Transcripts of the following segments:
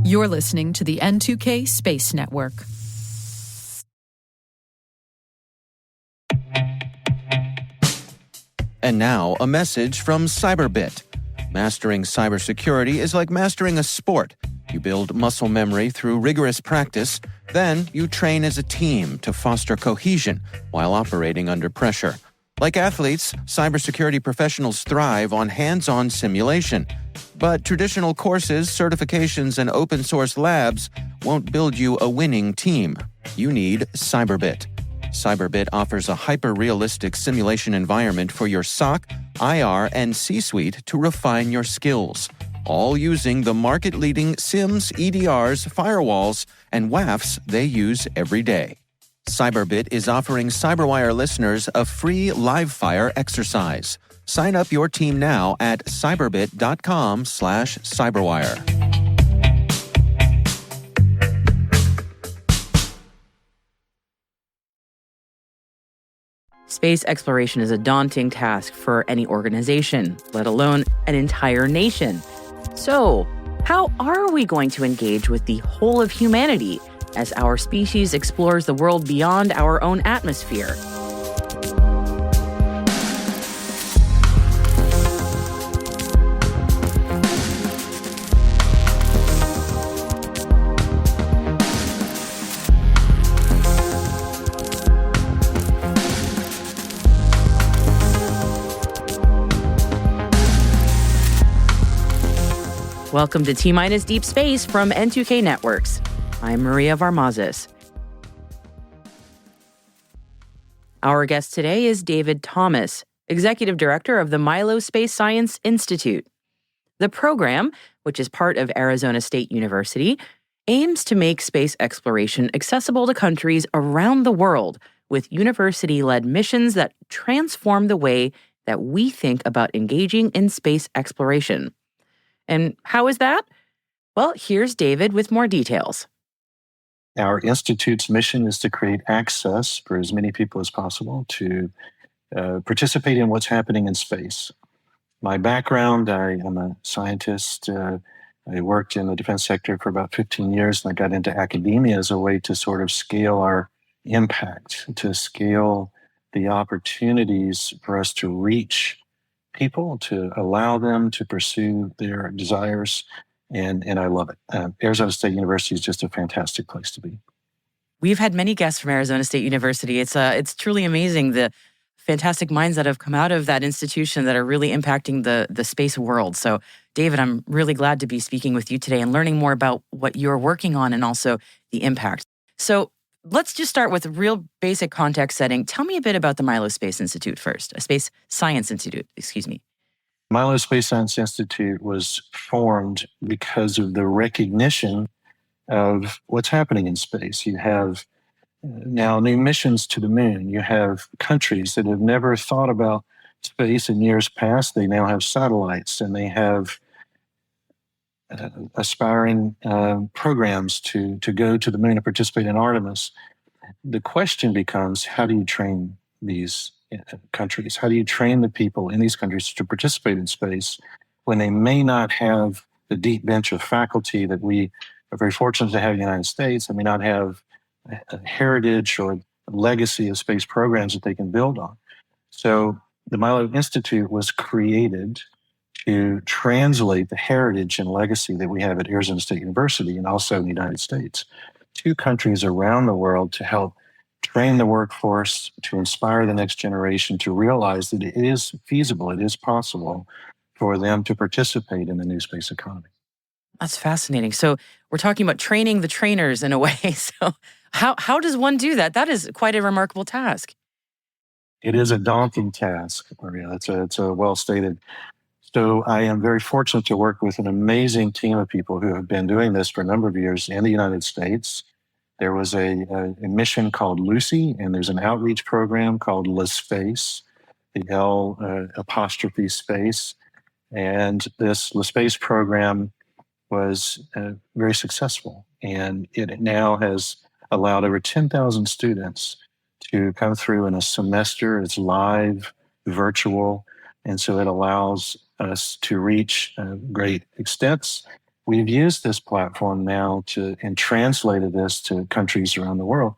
You're listening to the N2K Space Network. And now, a message from Cyberbit. Mastering cybersecurity is like mastering a sport. You build muscle memory through rigorous practice, then you train as a team to foster cohesion while operating under pressure. Like athletes, cybersecurity professionals thrive on hands-on simulation. But traditional courses, certifications, and open-source labs won't build you a winning team. You need Cyberbit. Cyberbit offers a hyper-realistic simulation environment for your SOC, IR, and C-suite to refine your skills, all using the market-leading SIMs, EDRs, firewalls, and WAFs they use every day. Cyberbit is offering CyberWire listeners a free live-fire exercise. Sign up your team now at cyberbit.com/cyberwire. Space exploration is a daunting task for any organization, let alone an entire nation. So, how are we going to engage with the whole of humanity as our species explores the world beyond our own atmosphere? Welcome to T-Minus Deep Space from N2K Networks. I'm Maria Varmazes. Our guest today is David Thomas, Executive Director of the Milo Space Science Institute. The program, which is part of Arizona State University, aims to make space exploration accessible to countries around the world with university-led missions that transform the way that we think about engaging in space exploration. And how is that? Well, here's David with more details. Our institute's mission is to create access for as many people as possible to participate in what's happening in space. My background, I am a scientist. I worked in the defense sector for about 15 years, and I got into academia as a way to sort of scale our impact, to scale the opportunities for us to reach people, to allow them to pursue their desires, and I love it. Arizona State University is just a fantastic place to be. We've had many guests from Arizona State University. It's truly amazing, the fantastic minds that have come out of that institution that are really impacting the space world. So, David, I'm really glad to be speaking with you today and learning more about what you're working on and also the impact. So, let's just start with a real basic context setting. Tell me a bit about the Milo Space Institute first, a Space Science Institute, Milo Space Science Institute was formed because of the recognition of what's happening in space. You have now new missions to the moon. You have countries that have never thought about space in years past. They now have satellites, and they have aspiring programs to go to the moon and participate in Artemis. The question becomes, how do you train these countries? How do you train the people in these countries to participate in space when they may not have the deep bench of faculty that we are very fortunate to have in the United States, and may not have a heritage or a legacy of space programs that they can build on? So the Milo Institute was created to translate the heritage and legacy that we have at Arizona State University and also in the United States to countries around the world to help train the workforce, to inspire the next generation to realize that it is feasible, it is possible for them to participate in the new space economy. That's fascinating. So we're talking about training the trainers in a way. So how does one do that? That is quite a remarkable task. It is a daunting task, Maria. It's a well stated. So I am very fortunate to work with an amazing team of people who have been doing this for a number of years in the United States. There was a mission called Lucy, and there's an outreach program called LaSpace, the L apostrophe space. And this LaSpace program was very successful. And it now has allowed over 10,000 students to come through in a semester. It's live, virtual, and so it allows us to reach great extents we've used this platform now and translated this to countries around the world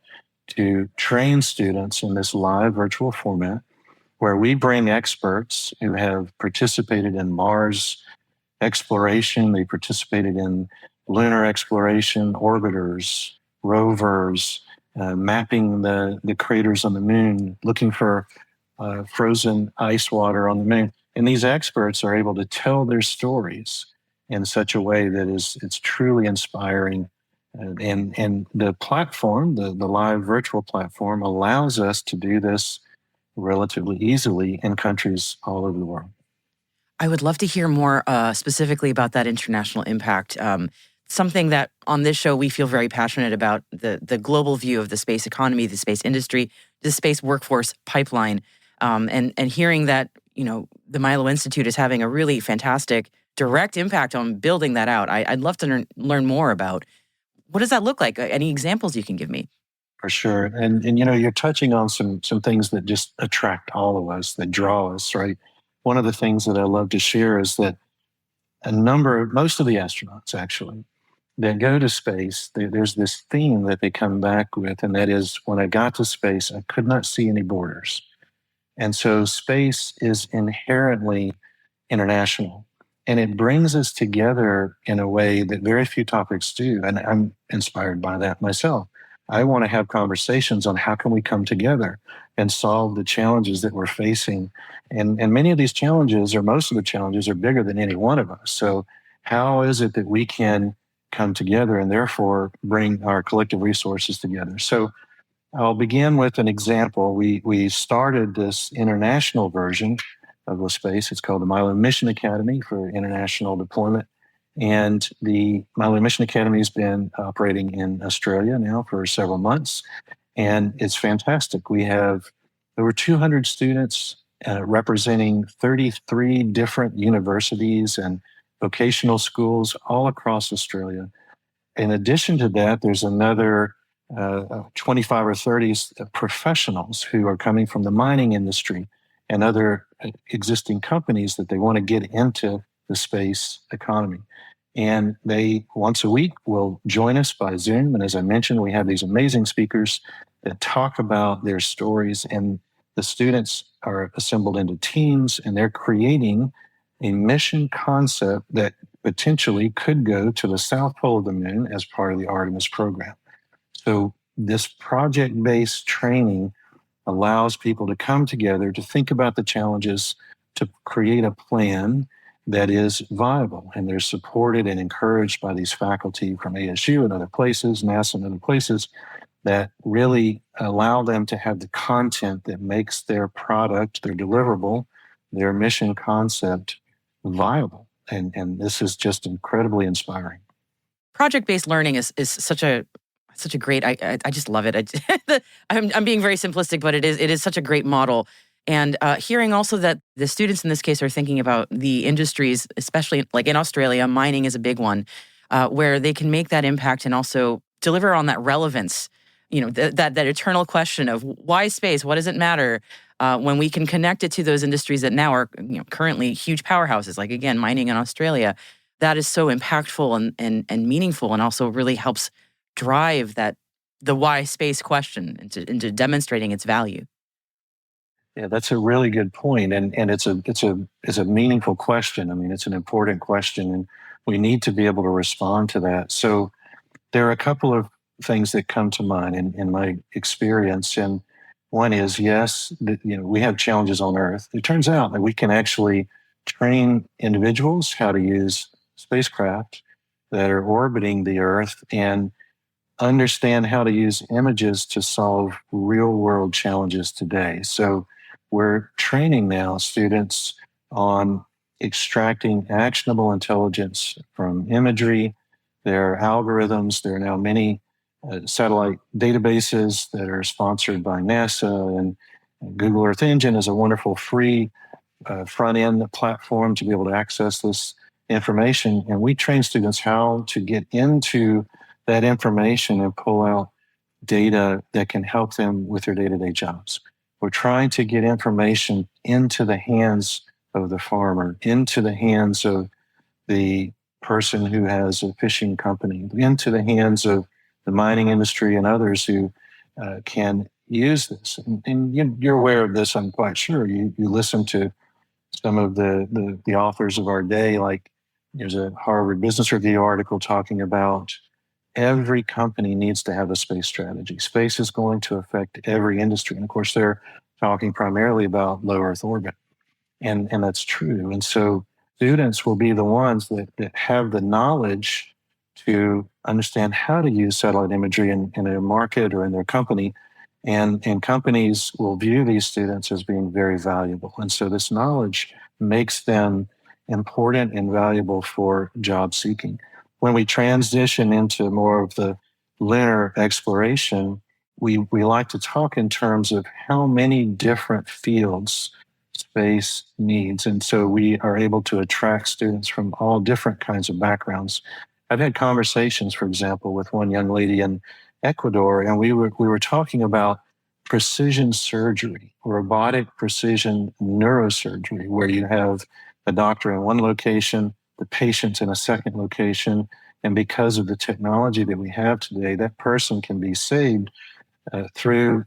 to train students in this live virtual format where we bring experts who have participated in Mars exploration. They participated in lunar exploration, orbiters, rovers, mapping the craters on the moon, looking for frozen ice water on the moon. And these experts are able to tell their stories in such a way that it's truly inspiring. And the platform, the live virtual platform, allows us to do this relatively easily in countries all over the world. I would love to hear more specifically about that international impact. Something that on this show we feel very passionate about, the global view of the space economy, the space industry, the space workforce pipeline, and hearing that the Milo Institute is having a really fantastic direct impact on building that out. I'd love to learn more about what does that look like. Any examples you can give me? For sure, and you're touching on some things that just attract all of us, that draw us, right? One of the things that I love to share is that most of the astronauts actually that go to space, there's this theme that they come back with, and that is, when I got to space, I could not see any borders. And so space is inherently international, and it brings us together in a way that very few topics do. And I'm inspired by that myself. I want to have conversations on how can we come together and solve the challenges that we're facing. And many of these challenges, or most of the challenges, are bigger than any one of us. So how is it that we can come together and therefore bring our collective resources together? So I'll begin with an example. We started this international version of the space. It's called the Milo Mission Academy for International Deployment. And the Milo Mission Academy has been operating in Australia now for several months, and it's fantastic. We have over 200 students representing 33 different universities and vocational schools all across Australia. In addition to that, there's another 25 or 30 professionals who are coming from the mining industry and other existing companies that they want to get into the space economy. And they, once a week, will join us by Zoom. And as I mentioned, we have these amazing speakers that talk about their stories. And the students are assembled into teams, and they're creating a mission concept that potentially could go to the South Pole of the Moon as part of the Artemis program. So this project-based training allows people to come together to think about the challenges, to create a plan that is viable. And they're supported and encouraged by these faculty from ASU and other places, NASA and other places, that really allow them to have the content that makes their product, their deliverable, their mission concept viable. And this is just incredibly inspiring. Project-based learning is such a great. I just love it. I'm being very simplistic, but it is such a great model. And hearing also that the students in this case are thinking about the industries, especially like in Australia, mining is a big one, where they can make that impact and also deliver on that relevance. That eternal question of why space? What does it matter? When we can connect it to those industries that now are currently huge powerhouses, like again mining in Australia, that is so impactful and meaningful, and also really helps drive the why space question into demonstrating its value. Yeah, that's a really good point, and it's a meaningful question. I mean, it's an important question, and we need to be able to respond to that. So there are a couple of things that come to mind in my experience, and one is, yes, we have challenges on Earth. It turns out that we can actually train individuals how to use spacecraft that are orbiting the Earth and understand how to use images to solve real world challenges today. So we're training now students on extracting actionable intelligence from imagery. There are algorithms. There are now many satellite databases that are sponsored by NASA, and Google Earth Engine is a wonderful free front-end platform to be able to access this information. And we train students how to get into that information and pull out data that can help them with their day-to-day jobs. We're trying to get information into the hands of the farmer, into the hands of the person who has a fishing company into the hands of the mining industry and others who can use this. And you're aware of this, I'm quite sure. You listen to some of the authors of our day, like there's a Harvard Business Review article talking about every company needs to have a space strategy. Space is going to affect every industry. And of course, they're talking primarily about low Earth orbit. And that's true. And so students will be the ones that have the knowledge to understand how to use satellite imagery in their market or in their company. And companies will view these students as being very valuable. And so this knowledge makes them important and valuable for job seeking. When we transition into more of the lunar exploration, we like to talk in terms of how many different fields space needs. And so we are able to attract students from all different kinds of backgrounds. I've had conversations, for example, with one young lady in Ecuador, and we were talking about precision surgery, robotic precision neurosurgery, where you have a doctor in one location, the patient's in a second location, and because of the technology that we have today, that person can be saved through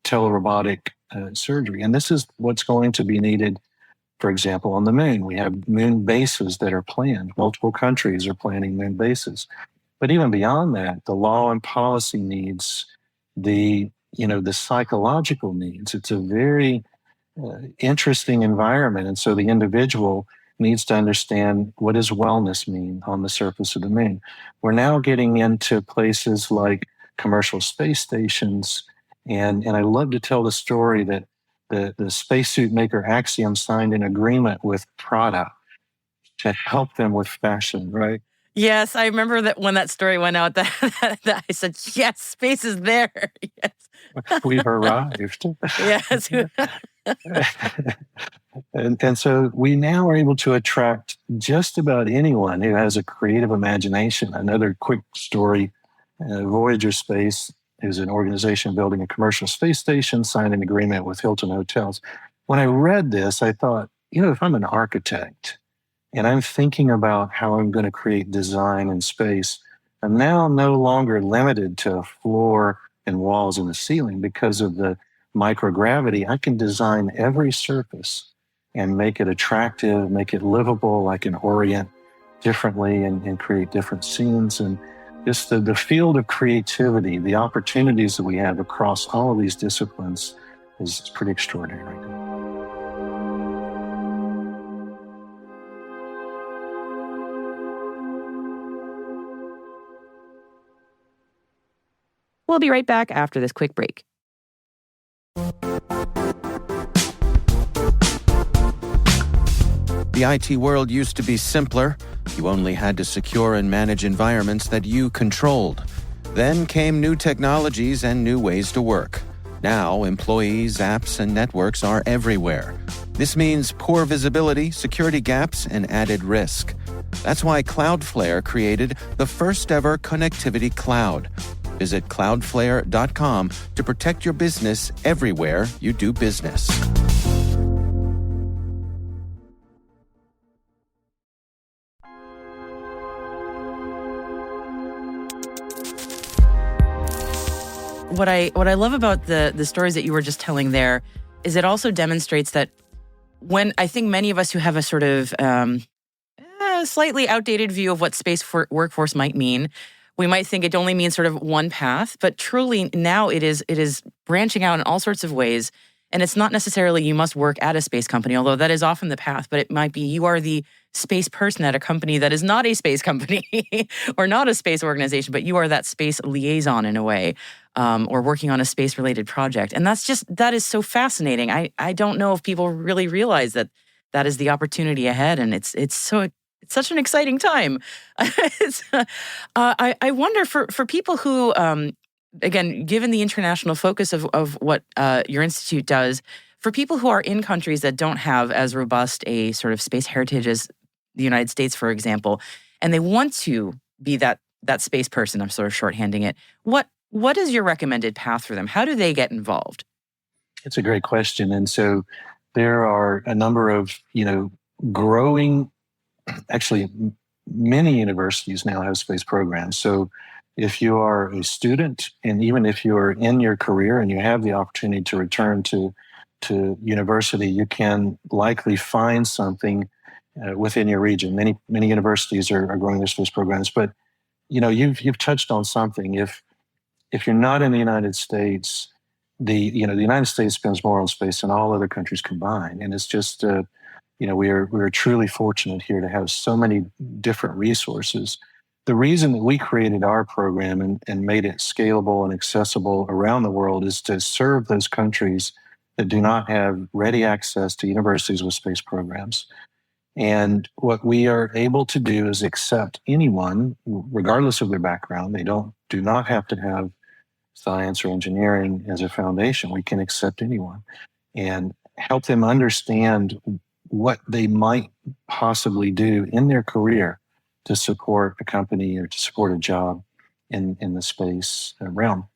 telerobotic surgery. And this is what's going to be needed, for example, on the moon. We have moon bases that are planned. Multiple countries are planning moon bases. But even beyond that, the law and policy needs, the psychological needs. It's a very interesting environment. And so the individual needs to understand, what does wellness mean on the surface of the moon? We're now getting into places like commercial space stations. And I love to tell the story that the spacesuit maker Axiom signed an agreement with Prada to help them with fashion, right? Yes, I remember that when that story went out, that I said, yes, space is there. Yes. We've arrived. Yes. And so we now are able to attract just about anyone who has a creative imagination. Another quick story, Voyager Space is an organization building a commercial space station, signed an agreement with Hilton Hotels. When I read this, I thought, if I'm an architect and I'm thinking about how I'm going to create design in space, I'm now no longer limited to a floor and walls and a ceiling. Because of the microgravity, I can design every surface and make it attractive, make it livable. I can orient differently and create different scenes. And just the field of creativity, the opportunities that we have across all of these disciplines is pretty extraordinary right now. We'll be right back after this quick break. The IT world used to be simpler. You only had to secure and manage environments that you controlled. Then came new technologies and new ways to work. Now, employees, apps, and networks are everywhere. This means poor visibility, security gaps, and added risk. That's why Cloudflare created the first-ever connectivity cloud. Visit cloudflare.com to protect your business everywhere you do business. What I love about the stories that you were just telling there is it also demonstrates that when I think many of us who have a sort of slightly outdated view of what space workforce might mean, we might think it only means sort of one path, but truly now it is branching out in all sorts of ways. And it's not necessarily you must work at a space company, although that is often the path, but it might be you are the space person at a company that is not a space company or not a space organization, but you are that space liaison in a way, or working on a space-related project. And that is so fascinating. I don't know if people really realize that is the opportunity ahead, and it's such an exciting time. I wonder for people who, again, given the international focus of what your institute does, for people who are in countries that don't have as robust a sort of space heritage as the United States, for example, and they want to be that space person, I'm sort of shorthanding it, what is your recommended path for them? How do they get involved? It's a great question. And so there are a number of, growing, actually many universities now have space programs. So if you are a student, and even if you're in your career and you have the opportunity to return to university, you can likely find something within your region. Many universities are growing their space programs, but you've touched on something. If you're not in the United States, the United States spends more on space than all other countries combined, and it's just we are truly fortunate here to have so many different resources. The reason that we created our program and made it scalable and accessible around the world is to serve those countries that do not have ready access to universities with space programs. And what we are able to do is accept anyone, regardless of their background. They do not have to have science or engineering as a foundation. We can accept anyone and help them understand what they might possibly do in their career to support a company or to support a job in the space realm.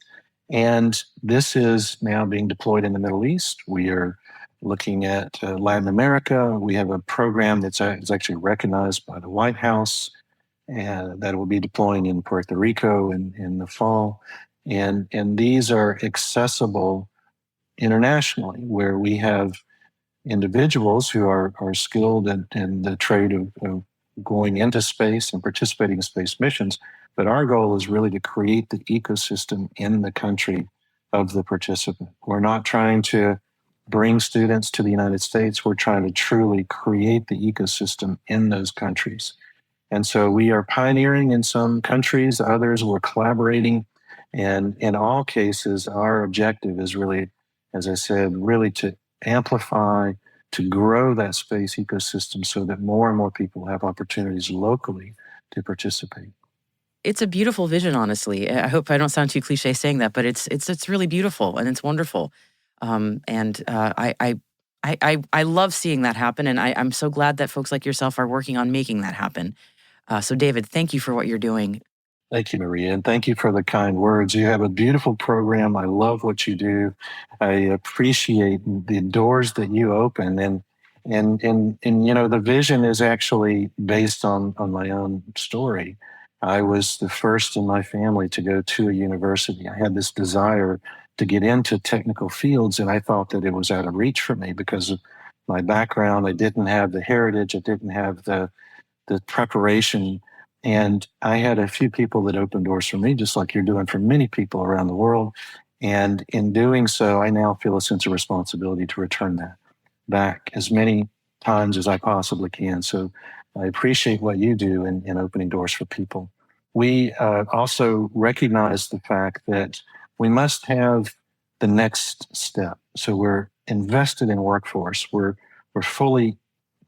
And this is now being deployed in the Middle East. We are looking at Latin America. We have a program that's actually recognized by the White House and that will be deploying in Puerto Rico in the fall. And these are accessible internationally, where we have individuals who are skilled in the trade of going into space and participating in space missions. But our goal is really to create the ecosystem in the country of the participant. We're not trying to bring students to the United States. We're trying to truly create the ecosystem in those countries. And so we are pioneering in some countries, others we're collaborating. And in all cases, our objective is really, as I said, really to amplify, to grow that space ecosystem so that more and more people have opportunities locally to participate. It's a beautiful vision, honestly. I hope I don't sound too cliche saying that, but it's really beautiful and it's wonderful. I love seeing that happen, and I'm so glad that folks like yourself are working on making that happen. So, David, thank you for what you're doing. Thank you, Maria, and thank you for the kind words. You have a beautiful program. I love what you do. I appreciate the doors that you open, and the vision is actually based on my own story. I was the first in my family to go to a university. I had this desire to get into technical fields, and I thought that it was out of reach for me because of my background. I didn't have the heritage. I didn't have the preparation. And I had a few people that opened doors for me, just like you're doing for many people around the world. And in doing so, I now feel a sense of responsibility to return that back as many times as I possibly can. So I appreciate what you do in opening doors for people. We also recognize the fact that we must have the next step. So we're invested in workforce. We're fully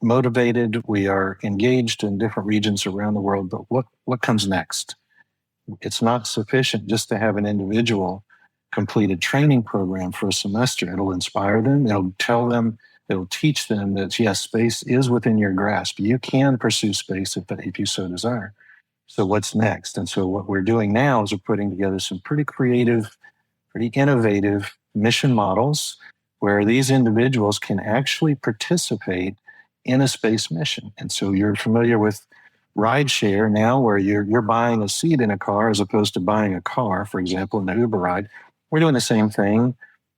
motivated. We are engaged in different regions around the world. But what comes next? It's not sufficient just to have an individual complete a training program for a semester. It'll inspire them. It'll tell them, it'll teach them that, yes, space is within your grasp. You can pursue space if you so desire. So what's next? And so what we're doing now is we're putting together some pretty creative, pretty innovative mission models where these individuals can actually participate in a space mission. And so you're familiar with rideshare now, where you're buying a seat in a car as opposed to buying a car, for example, in an Uber ride. We're doing the same thing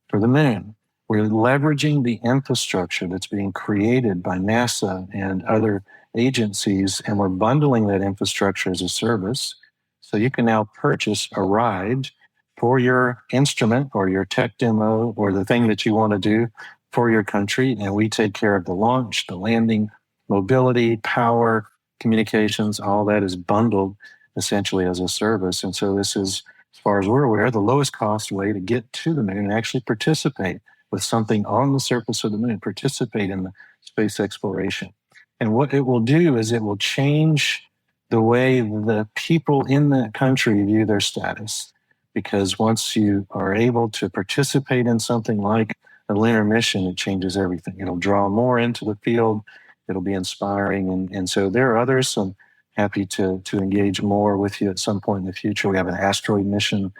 for the moon. We're leveraging the infrastructure that's being created by NASA and other agencies, and we're bundling that infrastructure as a service. So you can now purchase a ride for your instrument or your tech demo or the thing that you want to do for your country. And we take care of the launch, the landing, mobility, power, communications. All that is bundled essentially as a service. And so this is, as far as we're aware, the lowest cost way to get to the moon and actually participate with something on the surface of the moon, participate in the space exploration. And what it will do is it will change the way the people in that country view their status. Because once you are able to participate in something like a lunar mission, it changes everything. It'll draw more into the field. It'll be inspiring. And so there are others. I'm happy to engage more with you at some point in the future. We have an asteroid mission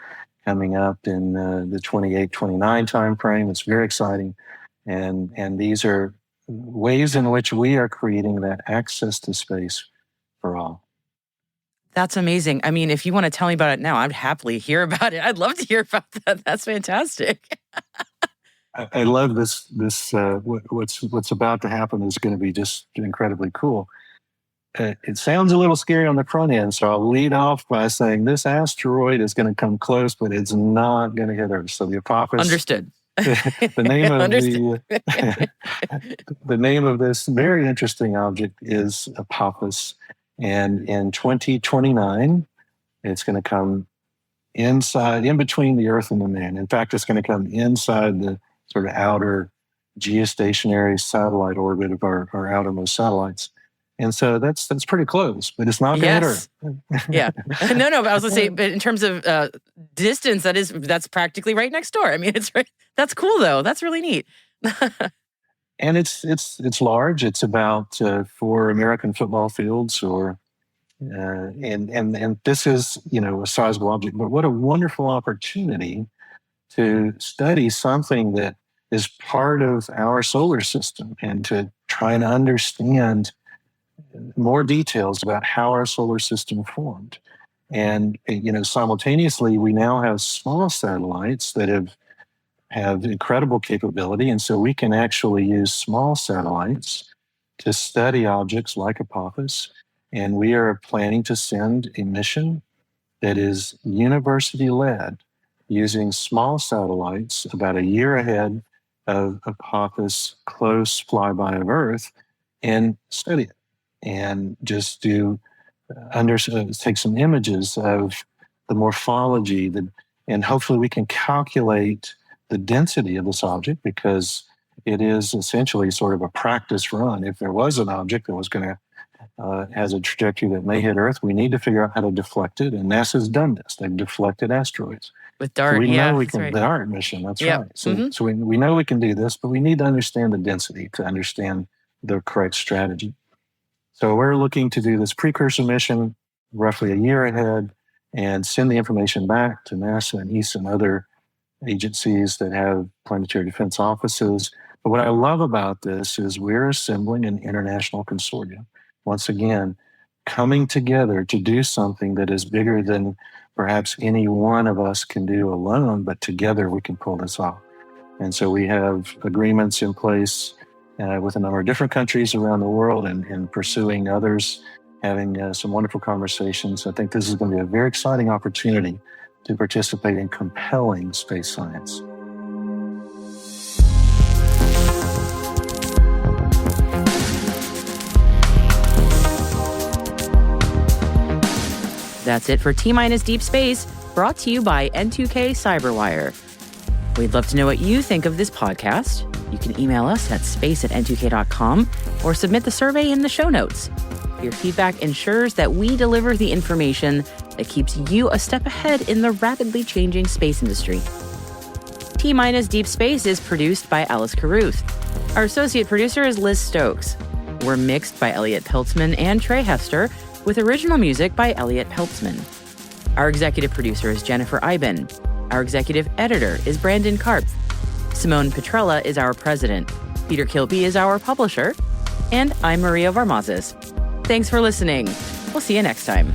coming up in the 28, 29 timeframe. It's very exciting. And these are ways in which we are creating that access to space for all. That's amazing. I mean, if you want to tell me about it now, I'd happily hear about it. I'd love to hear about that. That's fantastic. I love this. What's about to happen is going to be just incredibly cool. It sounds a little scary on the front end, so I'll lead off by saying this asteroid is going to come close, but it's not going to hit Earth. So the Apophis. Understood. The name of the name of this very interesting object is Apophis, and in 2029, it's going to come in between the Earth and the Moon. In fact, it's going to come inside the sort of outer geostationary satellite orbit of our outermost satellites. And so that's pretty close, but it's not going to hit Earth. Yeah. No, but I was going to say, but in terms of distance, that's practically right next door. I mean, it's right. That's cool, though. That's really neat. And it's large. It's about 4 American football fields, and this is a sizable object. But what a wonderful opportunity to study something that is part of our solar system and to try and understand more details about how our solar system formed. And simultaneously, we now have small satellites that have incredible capability, and so we can actually use small satellites to study objects like Apophis. And we are planning to send a mission that is university-led, using small satellites about a year ahead of Apophis' close flyby of Earth, and study it. And just take some images of the morphology, and hopefully we can calculate the density of this object, because it is essentially sort of a practice run. If there was an object that was going to has a trajectory that may hit Earth, we need to figure out how to deflect it. And NASA's done this; they've deflected asteroids with DART. So we know we can. Right. The DART mission. That's right. So we know we can do this, but we need to understand the density to understand the correct strategy. So we're looking to do this precursor mission roughly a year ahead and send the information back to NASA and ESA and other agencies that have planetary defense offices. But what I love about this is we're assembling an international consortium. Once again, coming together to do something that is bigger than perhaps any one of us can do alone, but together we can pull this off. And so we have agreements in place with a number of different countries around the world, and pursuing others, having some wonderful conversations. I think this is going to be a very exciting opportunity to participate in compelling space science. That's it for T-Minus Deep Space, brought to you by N2K Cyberwire. We'd love to know what you think of this podcast. You can email us at space@n2k.com or submit the survey in the show notes. Your feedback ensures that we deliver the information that keeps you a step ahead in the rapidly changing space industry. T-Minus Deep Space is produced by Alice Carruth. Our associate producer is Liz Stokes. We're mixed by Elliot Peltzman and Trey Hester, with original music by Elliot Peltzman. Our executive producer is Jennifer Iben. Our executive editor is Brandon Karpf. Simone Petrella is our president. Peter Kilby is our publisher. And I'm Maria Varmazes. Thanks for listening. We'll see you next time.